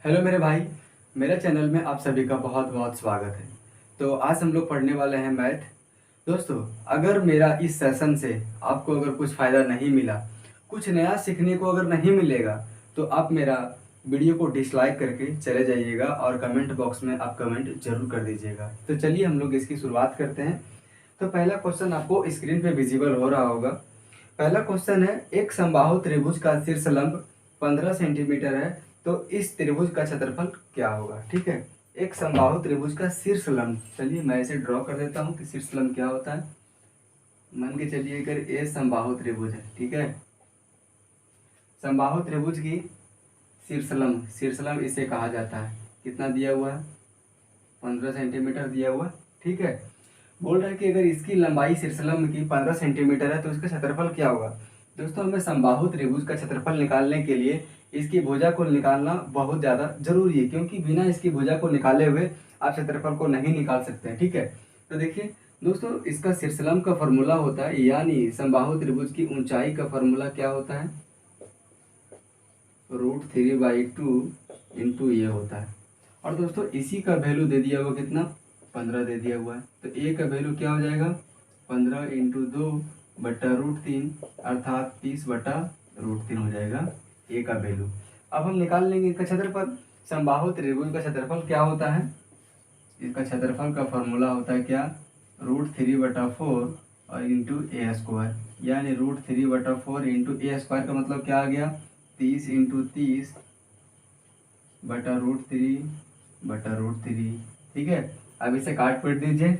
Hello मेरे भाई, मेरे चैनल में आप सभी का बहुत बहुत स्वागत है। तो आज हम लोग पढ़ने वाले हैं मैथ। दोस्तों, अगर मेरा इस सेशन से आपको अगर कुछ फ़ायदा नहीं मिला, कुछ नया सीखने को अगर नहीं मिलेगा, तो आप मेरा वीडियो को डिसलाइक करके चले जाइएगा और कमेंट बॉक्स में आप कमेंट जरूर कर दीजिएगा। तो चलिए हम लोग इसकी शुरुआत करते हैं। तो पहला क्वेश्चन आपको स्क्रीन पे विजिबल हो रहा होगा। पहला क्वेश्चन है, एक समबाहु त्रिभुज का शीर्ष लंब 15 सेंटीमीटर है, तो इस त्रिभुज का क्षेत्रफल क्या होगा। ठीक है, एक समबाहु त्रिभुज का शीर्ष लंब, चलिए मैं इसे ड्रॉ कर देता हूँ कि शीर्ष लंब क्या होता है। मान के चलिए अगर ए समबाहु त्रिभुज है, ठीक है, समबाहु त्रिभुज की शीर्ष लंब इसे कहा जाता है। कितना दिया हुआ है, 15 सेंटीमीटर दिया हुआ है। ठीक है, बोल रहा है कि अगर इसकी लंबाई शीर्षलंब की 15 सेंटीमीटर है तो इसका क्षेत्रफल क्या होगा। दोस्तों, हमें समबाहु त्रिभुज का क्षेत्रफल निकालने के लिए इसकी भुजा को निकालना बहुत ज़्यादा जरूरी है, क्योंकि बिना इसकी भुजा को निकाले हुए आप क्षेत्रफल को नहीं निकाल सकते हैं। ठीक है, तो देखिए दोस्तों, इसका शीर्षलंब का फॉर्मूला होता है, यानी समबाहु त्रिभुज की ऊंचाई का फॉर्मूला क्या होता है, √3/2 इंटू ये होता है। और दोस्तों इसी का वैल्यू दे दिया हुआ कितना, 15 दे दिया हुआ है। तो ए का वैल्यू क्या हो जाएगा, 15 इंटू 2 बटा √3 अर्थात 30 बटा √3 हो जाएगा ए का वैल्यू। अब हम निकाल लेंगे इसका क्षेत्रफल। समबाहु त्रिभुज का क्षेत्रफल क्या होता है, इसका क्षेत्रफल का फॉर्मूला होता है क्या, √3/4 और इंटू ए स्क्वायर, यानी √3/4 इंटू ए स्क्वायर का मतलब क्या आ गया, 30 इंटू 30 बटा √3/√3। ठीक है, अब इसे काट पीट दीजिए।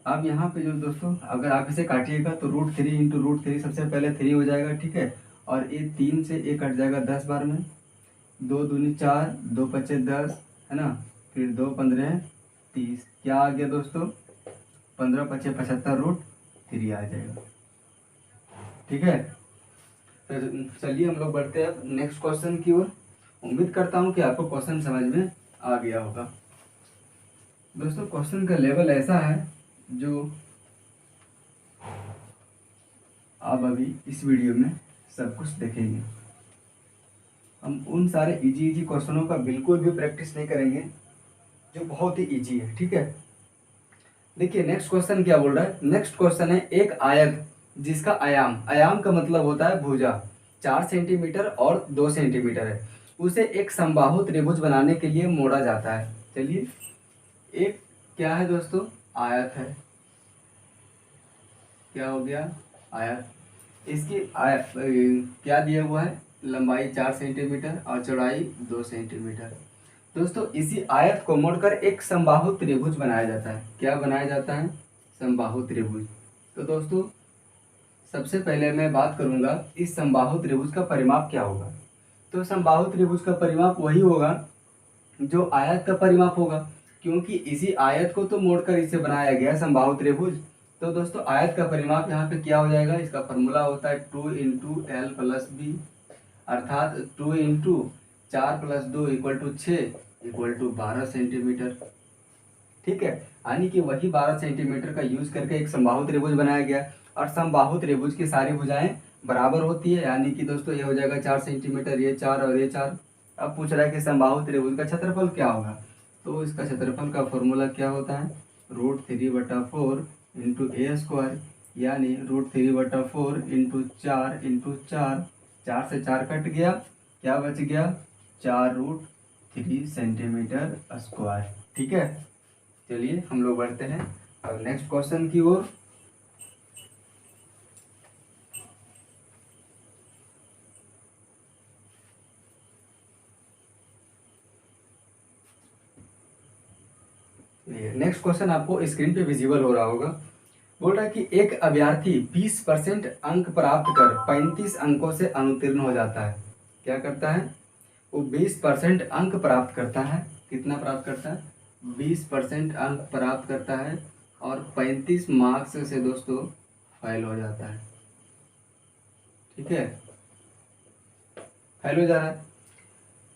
अब यहाँ पे जो दोस्तों, अगर आप इसे काटिएगा तो √3 इंटू √3 सबसे पहले 3 हो जाएगा। ठीक है, और ये 3 से 1 कट जाएगा 10 बार में, 2 दूनी 4, 2 पचे 10, है ना, फिर 2 15 30, क्या आ गया दोस्तों, 15 पचे 75 √3 आ जाएगा। ठीक है, तो चलिए हम लोग बढ़ते हैं नेक्स्ट क्वेश्चन की ओर। उम्मीद करता हूँ कि आपको क्वेश्चन समझ में आ गया होगा। दोस्तों, क्वेश्चन का लेवल ऐसा है जो आप अभी इस वीडियो में सब कुछ देखेंगे। हम उन सारे इजी क्वेश्चनों का बिल्कुल भी प्रैक्टिस नहीं करेंगे जो बहुत ही इजी है। ठीक है, देखिए नेक्स्ट क्वेश्चन क्या बोल रहा है। नेक्स्ट क्वेश्चन है, एक आयत जिसका आयाम का मतलब होता है भुजा 4 सेंटीमीटर और 2 सेंटीमीटर है, उसे एक समबाहु त्रिभुज बनाने के लिए मोड़ा जाता है। चलिए, एक क्या है दोस्तों, आयत है, क्या हो गया, आयत। इसकी क्या दिया हुआ है, लंबाई 4 सेंटीमीटर और चौड़ाई 2 सेंटीमीटर। दोस्तों, इसी आयत को मोड़कर एक समबाहु त्रिभुज बनाया जाता है। क्या बनाया जाता है, समबाहु त्रिभुज। तो दोस्तों, सबसे पहले मैं बात करूंगा इस समबाहु त्रिभुज का परिमाप क्या होगा। तो समबाहु त्रिभुज का परिमाप वही होगा जो आयत का परिमाप होगा, क्योंकि इसी आयत को तो मोड़कर इसे बनाया गया समबाहु त्रिभुज। तो दोस्तों, आयत का परिमाप यहाँ पे क्या हो जाएगा, इसका फॉर्मूला होता है 2 इंटू एल प्लस बी, अर्थात 2 into 4 plus 2 equal to 6 equal to 12 centimetre. ठीक है, यानी कि वही 12 सेंटीमीटर का यूज करके एक समबाहु त्रिभुज बनाया गया। और समबाहु त्रिभुज की सारी भुजाएं बराबर होती है, यानी कि दोस्तों ये हो जाएगा 4 सेंटीमीटर, ये 4 और ये 4। अब पूछ रहा है कि समबाहु त्रिभुज का क्षेत्रफल क्या होगा। तो इसका क्षेत्रफल का फॉर्मूला क्या होता है, √3/4 इंटू ए स्क्वायर, यानी √3/4 इंटू 4 इंटू 4, 4 से 4 कट गया, क्या बच गया, 4√3 सेंटीमीटर स्क्वायर। ठीक है, चलिए हम लोग बढ़ते हैं अब नेक्स्ट क्वेश्चन की ओर। नेक्स्ट क्वेश्चन आपको स्क्रीन पे विजिबल हो रहा होगा। बोल रहा है कि एक अभ्यर्थी 20% अंक प्राप्त कर 35 अंकों से अनुत्तीर्ण हो जाता है। क्या करता है, वो 20% अंक प्राप्त करता है। कितना प्राप्त करता है, 20% अंक प्राप्त करता है और 35 मार्क्स से दोस्तों फेल हो जाता है। ठीक है, फेल हो जा रहा है।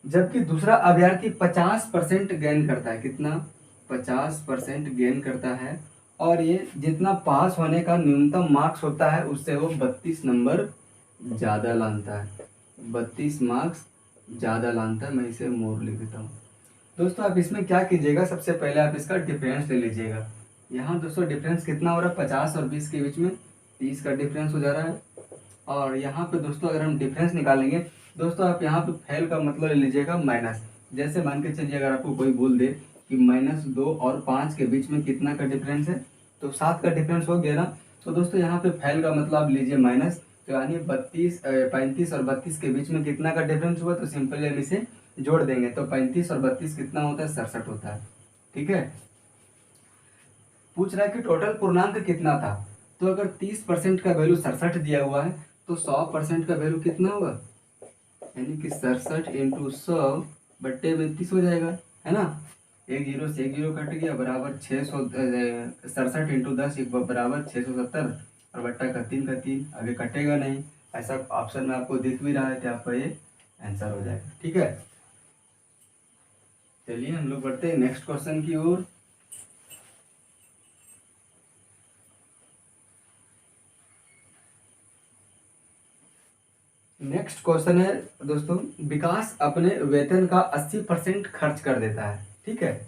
जबकि दूसरा अभ्यर्थी 50% गेन करता है। कितना, 50% गेन करता है, और ये जितना पास होने का न्यूनतम मार्क्स होता है उससे वो 32 नंबर ज़्यादा लाता है, 32 मार्क्स ज़्यादा लानता है, मैं इसे मोर लिख देता हूँ। दोस्तों आप इसमें क्या कीजिएगा, सबसे पहले आप इसका डिफरेंस ले लीजिएगा। यहाँ दोस्तों डिफरेंस कितना हो रहा है, 50 और 20 के बीच में 30 का डिफरेंस हो जा रहा है। और यहाँ पे दोस्तों अगर हम डिफरेंस निकालेंगे, दोस्तों आप यहाँ पे फैल का मतलब ले लीजिएगा माइनस। जैसे मान के चलिए अगर आपको कोई बोल दे कि -2 और 5 के बीच में कितना का डिफरेंस है, तो 7 का डिफरेंस हो गया ना। तो दोस्तों यहाँ पे फैल का मतलब आप लीजिए माइनस, तो यानी 35 और 32 के बीच में कितना का डिफरेंस हुआ, तो सिंपली हम इसे जोड़ देंगे। तो 35 और 32 कितना होता है, 67 होता है। ठीक है। पूछ रहा है कि टोटल पूर्णांक कितना था। तो अगर 30% का वैल्यू 67 दिया हुआ है, तो 100% का वैल्यू कितना होगा, यानी कि 67 इंटू 100/32 हो जाएगा, है ना। एक जीरो से एक जीरो कट गया, बराबर 600, 67 इंटू 10 बराबर 670, और बट्टा का 3 आगे कटेगा नहीं। ऐसा ऑप्शन में आपको दिख भी रहा है कि आपका ये आंसर हो जाएगा। ठीक है, चलिए हम लोग बढ़ते हैं नेक्स्ट क्वेश्चन की ओर। नेक्स्ट क्वेश्चन है दोस्तों, विकास अपने वेतन का 80% खर्च कर देता है। ठीक है,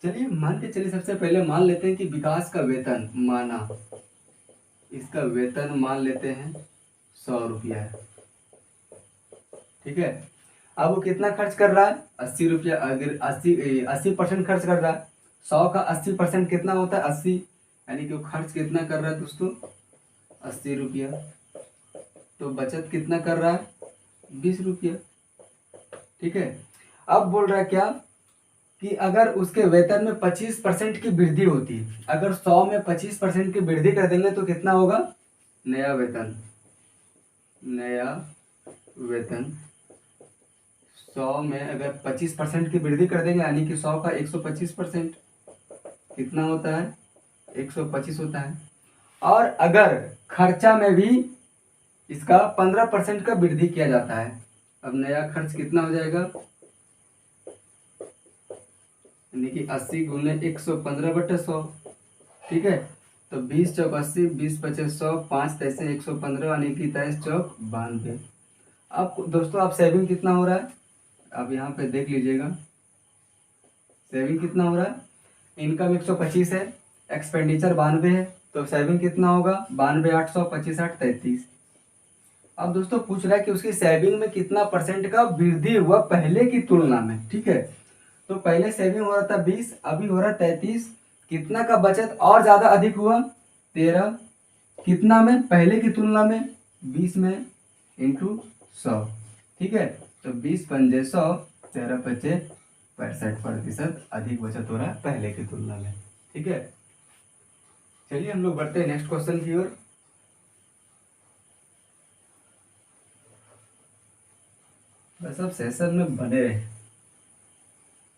चलिए मान के चलिए, सबसे पहले मान लेते हैं कि विकास का वेतन माना, इसका वेतन मान लेते हैं 100 रुपया है। ठीक है, अब वो कितना खर्च कर रहा है, 80 रुपया। अगर 80% खर्च कर रहा है, 100 का 80% कितना होता है, 80, यानी कि वो खर्च कितना कर रहा है दोस्तों, 80 रुपया। तो बचत कितना कर रहा है, 20 रुपया। ठीक है, अब बोल रहा है क्या कि अगर उसके वेतन में 25% की वृद्धि होती है, अगर 100 में 25% की वृद्धि कर देंगे तो कितना होगा, नया वेतन, नया वेतन 100 में अगर 25% की वृद्धि कर देंगे, यानी कि 100 का 125% कितना होता है, 125 होता है। और अगर खर्चा में भी इसका 15% का वृद्धि किया जाता है, अब नया खर्च कितना हो जाएगा, यानी कि 80 गुने 115/100। ठीक है, तो 20 चौक 80, 20 पचे 100, 5 तैसे 115, यानी कि 23 चौक 92। अब दोस्तों आप सेविंग कितना हो रहा है, आप यहाँ पे देख लीजिएगा सेविंग कितना हो रहा है। इनकम 125 है, एक्सपेंडिचर 92 है, तो सेविंग कितना होगा, 92 800, 25 8 33। अब दोस्तों पूछ रहा है कि उसकी सेविंग में कितना परसेंट का वृद्धि हुआ पहले की तुलना में। ठीक है, तो पहले सेविंग हो रहा था 20, अभी हो रहा है 33। कितना का बचत और ज्यादा अधिक हुआ, 13। कितना में, पहले की तुलना में 20 में, इंटू 100। ठीक है, तो 20 पंजे 100, 13 पचे 65% अधिक बचत हो रहा है पहले की तुलना में। ठीक है, चलिए हम लोग बढ़ते हैं नेक्स्ट क्वेश्चन की ओर। बस अब सेशन में बने रहे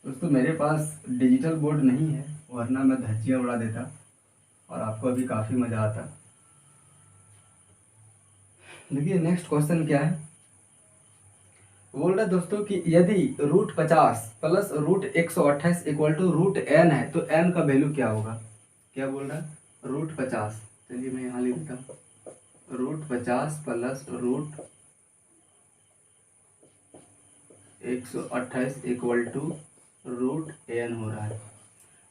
दोस्तों। मेरे पास डिजिटल बोर्ड नहीं है, वरना मैं धज्जियां उड़ा देता और आपको अभी काफ़ी मज़ा आता। देखिए नेक्स्ट क्वेश्चन क्या है, बोल रहा है दोस्तों कि यदि √50 प्लस √128 इक्वल टू √n है, तो n का वैल्यू क्या होगा। क्या बोल रहा है, √50, चलिए मैं यहाँ लिख देता हूँ, √50 प्लस √128 इक्वल टू √n हो रहा है।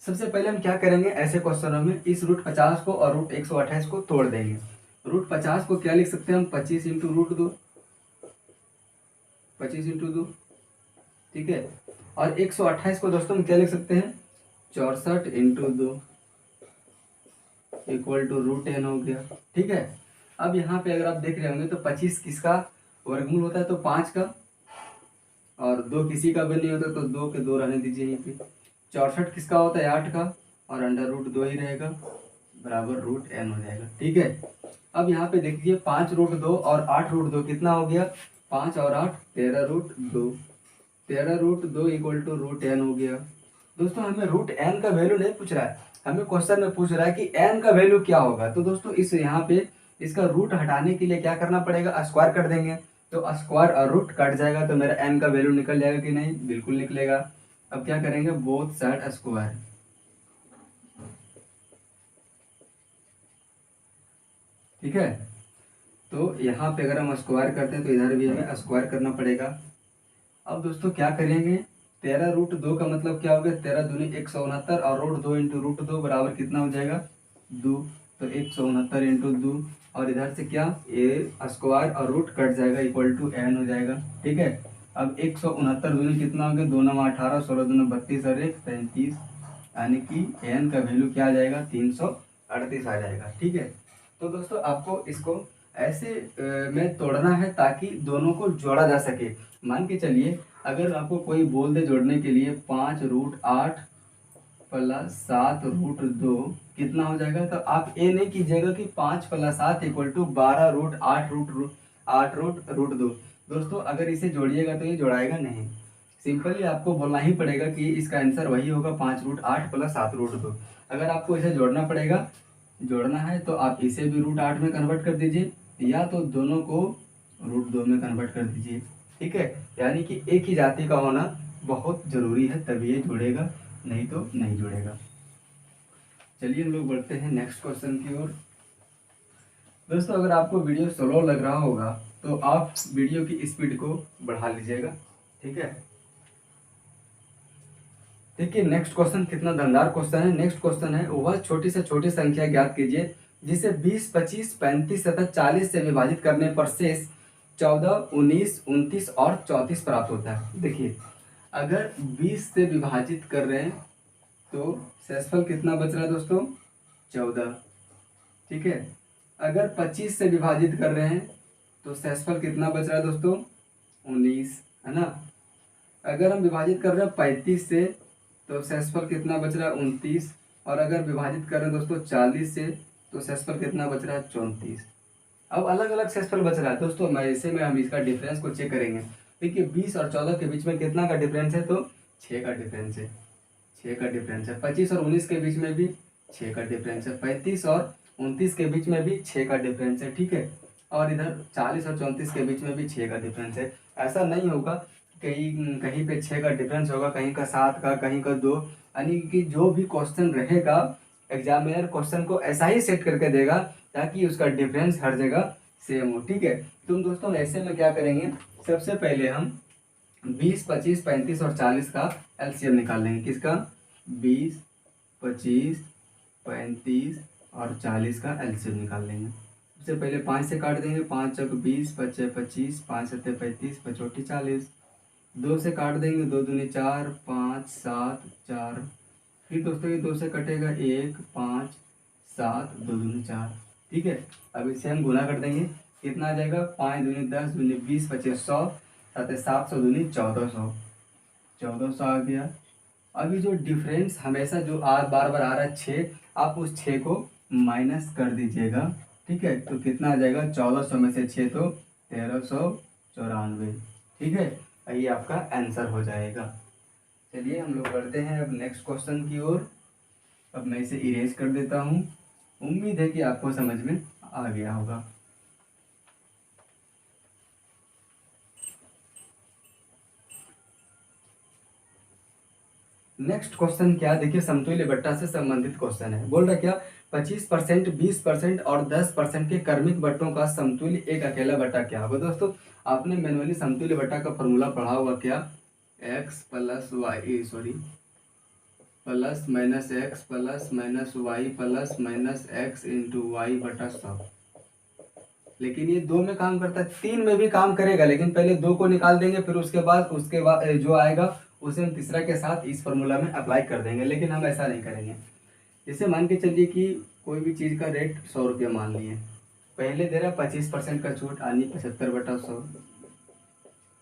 सबसे पहले हम क्या करेंगे, ऐसे क्वेश्चनों में इस √50 को और √128 को तोड़ देंगे। √50 को क्या लिख सकते हैं हम, 25 इंटू √2, 25 इंटू 2। ठीक है, और 128 को दोस्तों हम क्या लिख सकते हैं, 64 इंटू 2 इक्वल टू √n हो गया। ठीक है, अब यहाँ पे अगर आप देख रहे होंगे तो 25 किसका वर्गमूल होता है, तो 5 का, और 2 किसी का भी नहीं होता, तो 2 के 2 रहने दीजिए यहीं पे। 64 किसका होता है, 8 का, और √2 ही रहेगा, बराबर √n हो जाएगा। ठीक है, अब यहाँ पे देखिए 5 √2 और 8 √2 कितना हो गया, 5 और 8 13 √2, 13 √2 इक्वल टू √n हो गया। दोस्तों हमें √n का वैल्यू नहीं पूछ रहा है, हमें क्वेश्चन में पूछ रहा है कि n का वैल्यू क्या होगा। तो दोस्तों इस यहाँ पे इसका रूट हटाने के लिए क्या करना पड़ेगा, स्क्वायर कर देंगे। तो स्क्वायर और रूट कट जाएगा, तो मेरा n का वैल्यू निकल जाएगा कि नहीं, बिल्कुल निकलेगा। अब क्या करेंगे, बोथ साइड स्क्वायर। ठीक है, तो यहाँ पे अगर हम स्क्वायर करते हैं तो इधर भी हमें स्क्वायर करना पड़ेगा। अब दोस्तों क्या करेंगे, 13√2 का मतलब क्या हो गया, 13×2 = 169 और √2 × √2 बराबर कितना हो जाएगा, 2। तो 169 × 2 और इधर से क्या ए स्क्वायर और रूट कट जाएगा इक्वल टू n हो जाएगा। ठीक है, अब 169 दूनी कितना हो गया, 2 9 18, 16 दूनी 32 और 1 33, यानी कि n का वैल्यू क्या आ जाएगा, 338 आ जाएगा। ठीक है, तो दोस्तों आपको इसको ऐसे में तोड़ना है ताकि दोनों को जोड़ा जा सके। मान के चलिए अगर आपको कोई बोल दे जोड़ने के लिए 5√8 + 7√2 कितना हो जाएगा, तो आप ये नहीं कीजिएगा कि 5 + 7 = 12√8√2। दोस्तों अगर इसे जोड़िएगा तो ये जोड़ाएगा नहीं, सिंपली आपको बोलना ही पड़ेगा कि इसका आंसर वही होगा 5√8 + 7√2। अगर आपको इसे जोड़ना है तो आप इसे भी √8 में कन्वर्ट कर दीजिए या तो दोनों को √2 में कन्वर्ट कर दीजिए। ठीक है, यानी कि एक ही जाति का होना बहुत ज़रूरी है, तभी ये जुड़ेगा, नहीं तो नहीं जुड़ेगा। चलिए हम लोग बढ़ते हैं नेक्स्ट क्वेश्चन की ओर। दोस्तों अगर आपको वीडियो स्लो लग रहा होगा तो आप वीडियो की स्पीड को बढ़ा लीजिएगा। ठीक है, देखिए नेक्स्ट क्वेश्चन कितना दमदार क्वेश्चन है। नेक्स्ट क्वेश्चन है, वह छोटी से छोटी संख्या ज्ञात कीजिए जिसे 20, 25, 35 तथा 40 से विभाजित करने पर शेष 14, 19, 29 और 34 प्राप्त होता है। देखिए अगर 20 से विभाजित कर रहे हैं तो शेषफल कितना बच रहा है दोस्तों, 14। ठीक है, अगर 25 से विभाजित कर रहे हैं तो शेषफल कितना बच रहा है दोस्तों, 19, है ना। अगर हम विभाजित कर रहे हैं 35 से तो शेषफल कितना बच रहा है, 29। और अगर विभाजित कर रहे हैं दोस्तों 40 से तो शेषफल कितना बच रहा है, 34। अब अलग अलग शेषफल बच रहा है दोस्तों, मैं ऐसे में हम इसका डिफरेंस को चेक करेंगे। देखिए 20 और 14 के बीच में कितना का डिफरेंस है, तो 6 का डिफरेंस है, 6 का डिफरेंस है। 25 और 19 के बीच में भी 6 का डिफरेंस है। 35 और 29 के बीच में भी 6 का डिफरेंस है। ठीक है, और इधर 40 और 34 के बीच में भी 6 का डिफरेंस है। ऐसा नहीं होगा कहीं कहीं पे 6 का डिफरेंस होगा, कहीं का 7 का, कहीं का 2, यानी कि जो भी क्वेश्चन रहेगा एग्जामिनर क्वेश्चन को ऐसा ही सेट करके देगा ताकि उसका डिफरेंस हर जगह सेम हो। ठीक है, तुम दोस्तों ऐसे में क्या करेंगे, सबसे पहले हम 20, 25, 35 और 40 का एलसीएम निकाल लेंगे। किसका, 20, 25, 35 और 40 का एलसीएम निकाल लेंगे। सबसे पहले 5 से काट देंगे, 5 चौक 20, 5 छः 25, 5 सत्ते 35, 5 चौटी 40। 2 से काट देंगे, 2 दूनी 4, 5 7 4। फिर दोस्तों ये 2 से कटेगा 1, 5 7, 2 दूनी 4। ठीक है, अब इसे हम गुना कर देंगे, कितना आ जाएगा, 5 दूनी 10, दूनी 20, 25 100, 7 700, दूनी 1400, 1400 आ गया। अभी जो डिफरेंस हमेशा जो बार बार आ रहा है 6, आप उस 6 को माइनस कर दीजिएगा। ठीक है, तो कितना आ जाएगा, 1400 में से 6 तो 1394। ठीक है, ये आपका आंसर हो जाएगा। चलिए हम लोग बढ़ते हैं अब नेक्स्ट क्वेश्चन की ओर। अब मैं इसे इरेज कर देता हूँ, उम्मीद है कि आपको समझ में आ गया होगा। नेक्स्ट क्वेश्चन क्या, देखिए समतुल्य बट्टा से संबंधित क्वेश्चन है। बोल रहा क्या, 25%, 20% और 10% के क्रमिक बट्टों का समतुल्य एक अकेला बट्टा क्या होगा। दोस्तों आपने मैनुअली समतुल्य बट्टा का फॉर्मूला पढ़ा होगा क्या, x plus Y plus minus X plus minus Y plus minus X into Y बटा 100। लेकिन ये 2 में काम करता है, 3 में भी काम करेगा, लेकिन पहले 2 को निकाल देंगे, फिर उसके बाद जो आएगा उसे हम तीसरा के साथ इस फॉर्मूला में अप्लाई कर देंगे। लेकिन हम ऐसा नहीं करेंगे। जैसे मान के चलिए कि कोई भी चीज़ का रेट 100 रुपये मान लिए, पहले दे रहा है 25% का छूट, यानी 75/100।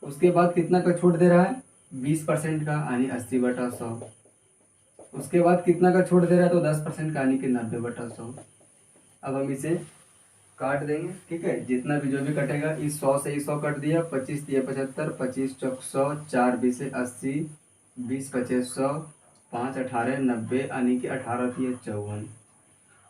उसके बाद कितना का छूट दे रहा है, 20% का, यानी 80/100। उसके बाद कितना का छूट दे रहा है, तो 10% का, यानी कि 90/100। अब हम इसे काट देंगे। ठीक है, जितना भी जो भी कटेगा, इस 100 से 100 कट दिया, 25 दिए 75, 25 चौक 100, 4 20 80, 20 25 100, 5 18 90, यानी कि 18 दिए 54।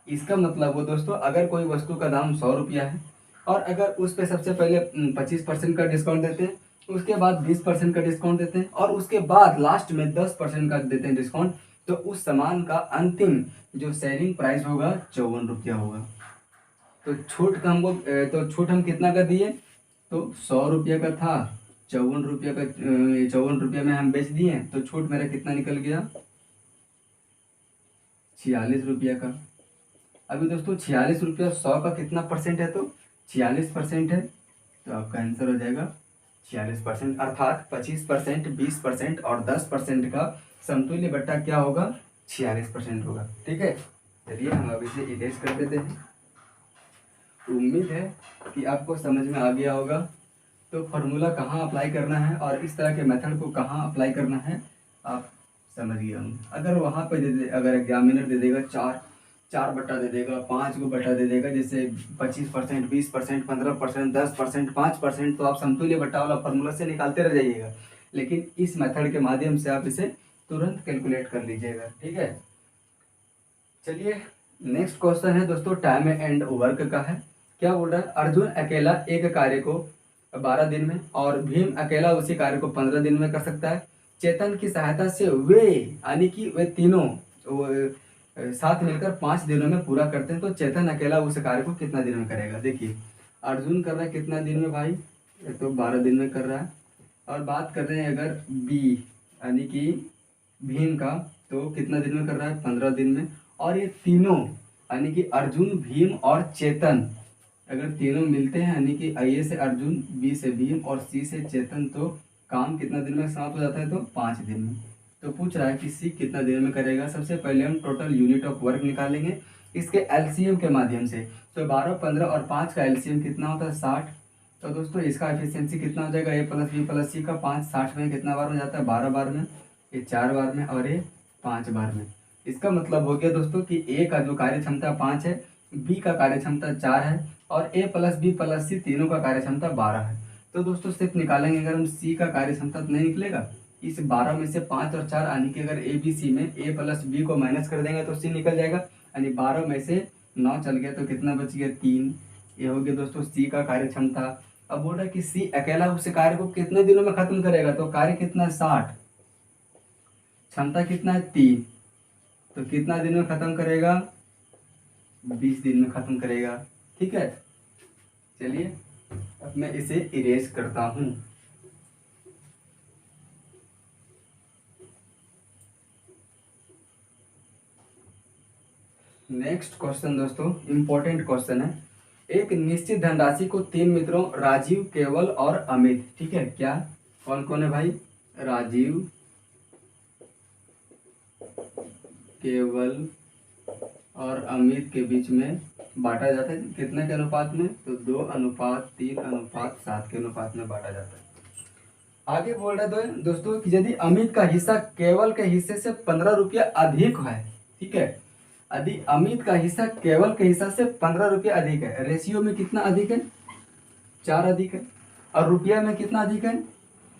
इसका मतलब वो दोस्तों, अगर कोई वस्तु का दाम 100 रुपया है और अगर उस पर सबसे पहले 25% का डिस्काउंट देते हैं, उसके बाद 20% का डिस्काउंट देते हैं और उसके बाद लास्ट में 10% का देते हैं डिस्काउंट, तो उस सामान का अंतिम जो सेलिंग प्राइस होगा 54 रुपया होगा। तो छूट का हमको तो छूट हम कितना का दिए, तो 100 रुपये का था, ₹54 का 54 में हम बेच दिए तो छूट मेरा कितना निकल गया, ₹46 का। अभी दोस्तों ₹46 100 का कितना परसेंट है, तो 46% है। तो आपका आंसर हो जाएगा 46%, अर्थात 25%, 20% और 10% का समतुल्य बट्टा क्या होगा, 46% होगा। ठीक है, चलिए हम अब इसे इरेज कर देते हैं। उम्मीद है कि आपको समझ में आ गया होगा। तो फार्मूला कहाँ अप्लाई करना है और इस तरह के मेथड को कहाँ अप्लाई करना है आप समझ गए होंगे। अगर वहाँ पे दे दे, अगर एग्जामिनर दे देगा 4 बट्टा दे देगा, 5 को बट्टा दे देगा, जैसे 25%, 20%, 15%, 10%, 5%, तो आप समतुल्य बट्टा वाला फार्मूला से निकालते रह जाइएगा। लेकिन इस मेथड के माध्यम से आप इसे तुरंत कैलकुलेट कर लीजिएगा। ठीक है, चलिए नेक्स्ट क्वेश्चन है दोस्तों, टाइम एंड वर्क का है। क्या बोल रहा है, अर्जुन अकेला एक कार्य को 12 दिन में और भीम अकेला उसी कार्य को 15 दिन में कर सकता है। चेतन की सहायता से वे, यानी कि वे तीनों साथ मिलकर 5 दिनों में पूरा करते हैं, तो चेतन अकेला उस कार्य को कितना दिन में करेगा। देखिए अर्जुन कर रहा है कितना दिन में भाई, तो 12 दिन में कर रहा है। और बात कर रहे हैं अगर बी यानी कि भीम का, तो कितना दिन में कर रहा है, 15 दिन में। और ये तीनों यानी कि अर्जुन, भीम और चेतन, अगर तीनों मिलते हैं यानी कि ए से अर्जुन, बी से भीम और सी से चेतन, तो काम कितना दिन में समाप्त हो जाता है, तो 5 दिन में। तो पूछ रहा है कि सी कितना दिन में करेगा। सबसे पहले हम टोटल यूनिट ऑफ वर्क निकालेंगे इसके एलसीएम के माध्यम से। तो 12, 15 और 5 का एलसीएम कितना होता है, 60। तो दोस्तों इसका एफिशिएंसी कितना हो जाएगा, ए प्लस बी प्लस सी का 5, 60 में कितना बार में जाता है, 12 बार में, ये 4 बार में और ये 5 बार में। इसका मतलब हो गया दोस्तों कि ए का जो कार्य क्षमता 5 है, बी का कार्य क्षमता 4 है और ए प्लस बी प्लस सी तीनों का कार्य क्षमता 12 है। तो दोस्तों सिर्फ निकालेंगे अगर हम सी का कार्य क्षमता तो नहीं निकलेगा। इस 12 में से 5 और 4 यानी कि अगर ए बी सी में ए प्लस बी को माइनस कर देंगे तो सी निकल जाएगा, यानी 12 में से 9 चल गया तो कितना बच गया, 3। ये हो गया दोस्तों सी का कार्य क्षमता। अब बोल रहा है कि सी अकेला उस कार्य को कितने दिनों में खत्म करेगा, तो कार्य कितना है 60, क्षमता कितना है 3, तो कितना दिन में खत्म करेगा, 20 दिन में खत्म करेगा। ठीक है, चलिए अब मैं इसे इरेज करता हूं। नेक्स्ट क्वेश्चन दोस्तों इंपॉर्टेंट क्वेश्चन है। एक निश्चित धनराशि को 3 मित्रों राजीव, केवल और अमित, ठीक है, क्या कौन कौन है भाई, राजीव, केवल और अमित के बीच में बांटा जाता है। कितने के अनुपात में, तो 2:3:7 के अनुपात में बांटा जाता है। आगे बोल रहे हैं दोस्तों कि यदि अमित का हिस्सा केवल के हिस्से से 15 रुपया अधिक है, ठीक है, यदि अमित का हिस्सा केवल के हिस्सा से 15 रुपया अधिक है, रेशियो में कितना अधिक है, 4 अधिक है, और रुपया में कितना अधिक है,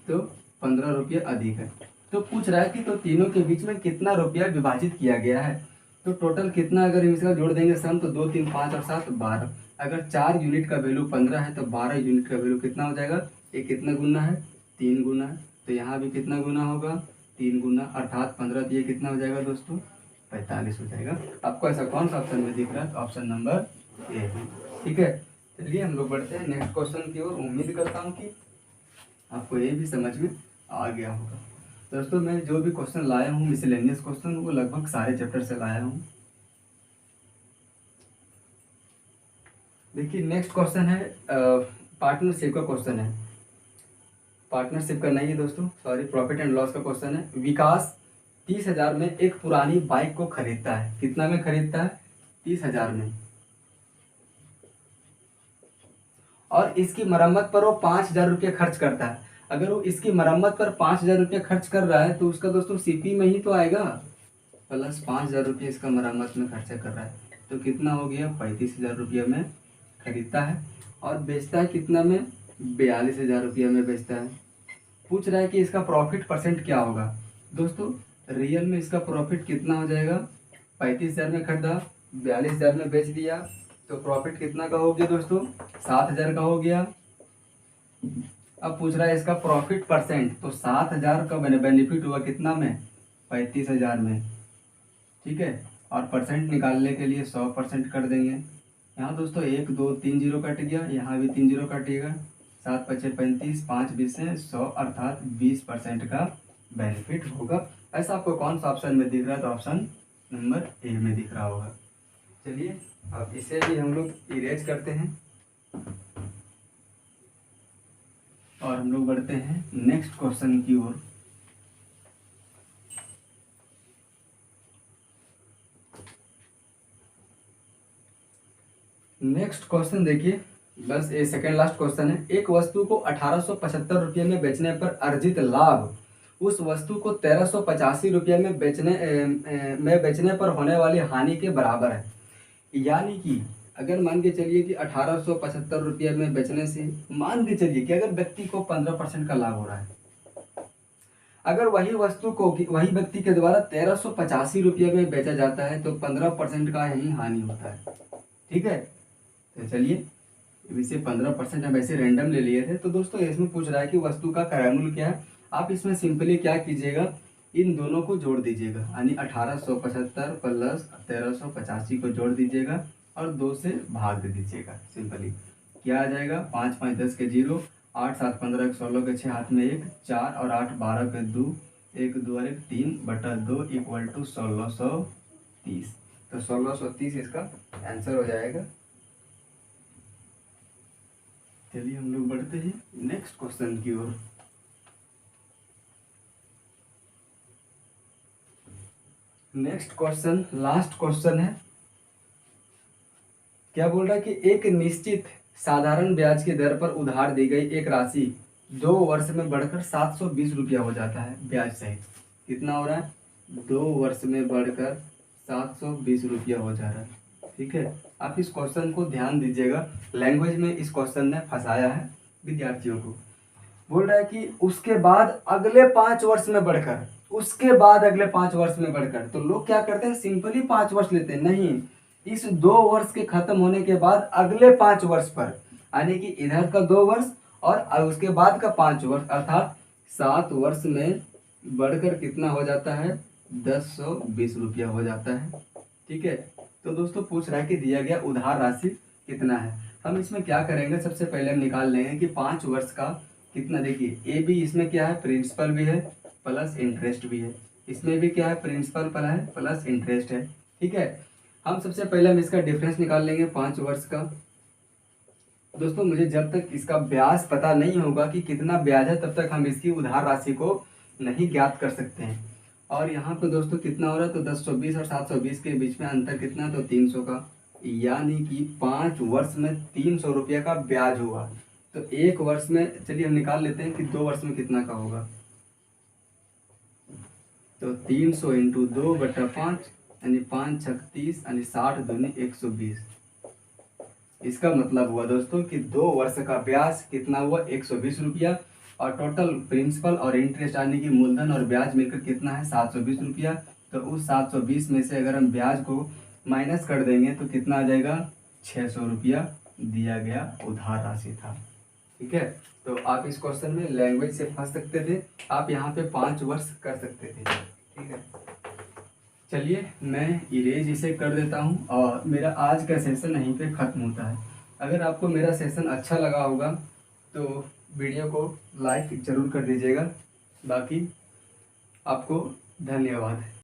तो 15 रुपया अधिक है। तो पूछ रहा है कि तो तीनों के बीच में कितना रुपया विभाजित किया गया है। तो टोटल कितना अगर इसका जोड़ देंगे सम, तो 2, 3, 5 और 7 12। अगर 4 यूनिट का वैल्यू 15 है तो 12 यूनिट का वैल्यू कितना हो जाएगा, ये कितना गुना है, 3 गुना है। तो यहाँ भी कितना गुना होगा, 3 गुना, अर्थात 15, तो ये कितना हो जाएगा दोस्तों, 45 हो जाएगा। आपको ऐसा कौन सा ऑप्शन में दिख रहा है, तो ऑप्शन नंबर ए है। ठीक है, चलिए हम लोग बढ़ते हैं नेक्स्ट क्वेश्चन की ओर। उम्मीद करता हूँ कि आपको ये भी समझ में आ गया होगा। दोस्तों मैं जो भी क्वेश्चन लाया हूँ मिसलेनियस क्वेश्चन, वो लगभग सारे चैप्टर से लाया हूँ। देखिए नेक्स्ट क्वेश्चन है पार्टनरशिप का क्वेश्चन है। पार्टनरशिप का नहीं है दोस्तों, सॉरी, प्रॉफिट एंड लॉस का क्वेश्चन है। विकास 30,000 में एक पुरानी बाइक को खरीदता है। कितना में खरीदता है, 30,000 में, और इसकी मरम्मत पर वो 5,000 रुपये खर्च करता है। अगर वो इसकी मरम्मत पर 5,000 रुपये खर्च कर रहा है तो उसका दोस्तों सीपी में ही तो आएगा, प्लस 5,000 रुपये इसका मरम्मत में खर्चा कर रहा है, तो कितना हो गया, 35,000 रुपये में खरीदता है और बेचता है कितना में, 42,000 रुपये में बेचता है। पूछ रहा है कि इसका प्रॉफिट परसेंट क्या होगा। दोस्तों रियल में इसका प्रॉफिट कितना हो जाएगा, 35,000 में खरीदा, 42,000 में बेच दिया, तो प्रॉफिट कितना का हो गया दोस्तों, 7,000 का हो गया। अब पूछ रहा है इसका प्रॉफिट परसेंट, तो 7,000 का बेनिफिट हुआ कितना में, 35,000 में, ठीक है। और परसेंट निकालने के लिए 100% कर देंगे। यहाँ दोस्तों 1, 2, 3 जीरो कट गया, यहाँ भी 3 जीरो कटेगा, 7 पचे 35, 5 बीसे 100 अर्थात 20% का बेनिफिट होगा। ऐसा आपको कौन सा ऑप्शन में दिख रहा है? तो ऑप्शन नंबर ए में दिख रहा होगा। चलिए अब इसे भी हम लोग इरेज करते हैं और हम लोग बढ़ते हैं नेक्स्ट क्वेश्चन की ओर। नेक्स्ट क्वेश्चन देखिए, बस ये सेकेंड लास्ट क्वेश्चन है। एक वस्तु को 1875 रुपये में बेचने पर अर्जित लाभ उस वस्तु को 1385 रुपये में बेचने पर होने वाली हानि के बराबर है। यानी कि अगर मान के चलिए कि 1875 रुपये में बेचने से मान के चलिए कि अगर व्यक्ति को 15% का लाभ हो रहा है, अगर वही वस्तु को वही व्यक्ति के द्वारा 1385 रुपये में बेचा जाता है तो 15% का ही हानि होता है। ठीक है, तो चलिए इसे 15% हम ऐसे रैंडम ले लिए थे। तो दोस्तों इसमें पूछ रहा है कि वस्तु का क्रय मूल्य क्या है। आप इसमें सिंपली क्या कीजिएगा, इन दोनों को जोड़ दीजिएगा, यानी 1875 प्लस 1385 को जोड़ दीजिएगा और 2 से भाग दे दीजिएगा। सिंपली क्या आ जाएगा, 5 5 10 के 0, 8 7 15 1 16 के 6 हाथ में 1, 4 और 8 12 के 2, 1 2 और 1 3 बटा 2 इक्वल टू 1630। तो 1630 इसका आंसर हो जाएगा। चलिए हम लोग बढ़ते हैं नेक्स्ट क्वेश्चन की ओर। नेक्स्ट क्वेश्चन लास्ट क्वेश्चन है। क्या बोल रहा है कि एक निश्चित साधारण ब्याज की दर पर उधार दी गई एक राशि 2 वर्ष में बढ़कर 720 रुपया हो जाता है ब्याज सहित। कितना हो रहा है? 2 वर्ष में बढ़कर 720 रुपया हो जा रहा है। ठीक है, आप इस क्वेश्चन को ध्यान दीजिएगा, लैंग्वेज में इस क्वेश्चन ने फंसाया है विद्यार्थियों को। बोल रहा है कि उसके बाद अगले 5 वर्ष में बढ़कर, उसके बाद अगले 5 वर्ष में बढ़कर, तो लोग क्या करते हैं, सिंपली 5 वर्ष लेते हैं। नहीं, इस 2 वर्ष के खत्म होने के बाद अगले 5 वर्ष पर, यानी कि इधर का 2 वर्ष और उसके बाद का 5 वर्ष, अर्थात 7 वर्ष में बढ़कर कितना हो जाता है? 1020 रुपया हो जाता है। ठीक है, तो दोस्तों पूछ रहा है कि दिया गया उधार राशि कितना है। हम इसमें क्या करेंगे, सबसे पहले हम निकाल लेंगे कि 5 वर्ष का कितना। देखिए ए भी इसमें क्या है, प्रिंसिपल भी है प्लस इंटरेस्ट भी है। इसमें भी क्या है, प्रिंसिपल प्लस इंटरेस्ट है। ठीक है, हम सबसे पहले हम इसका डिफरेंस निकाल लेंगे 5 वर्ष का। दोस्तों मुझे जब तक इसका ब्याज पता नहीं होगा कि कितना ब्याज है, तब तक हम इसकी उधार राशि को नहीं ज्ञात कर सकते हैं। और यहाँ पे दोस्तों कितना हो रहा है, तो 1020 और 720 के बीच में अंतर कितना है, तो 300 का, यानी कि 5 वर्ष में 300 रुपया का ब्याज हुआ। तो 1 वर्ष में, चलिए हम निकाल लेते हैं कि 2 वर्ष में कितना का होगा। तो 300 इंटू 2/5 यानी 5 6 30 यानी 60 दूनी 120। इसका मतलब हुआ दोस्तों कि 2 वर्ष का ब्याज कितना हुआ, 120 रुपया, और टोटल प्रिंसिपल और इंटरेस्ट यानी कि मूलधन और ब्याज मिलकर कितना है, 720 रुपया। तो उस 720 में से अगर हम ब्याज को माइनस कर देंगे तो कितना आ जाएगा, 600 रुपया दिया गया उधार राशि था। ठीक है, तो आप इस क्वेश्चन में लैंग्वेज से फंस सकते थे, आप यहाँ पे 5 वर्ष कर सकते थे। ठीक है, चलिए मैं इरेज इसे कर देता हूँ और मेरा आज का सेशन यहीं पे ख़त्म होता है। अगर आपको मेरा सेशन अच्छा लगा होगा तो वीडियो को लाइक ज़रूर कर दीजिएगा। बाकी आपको धन्यवाद।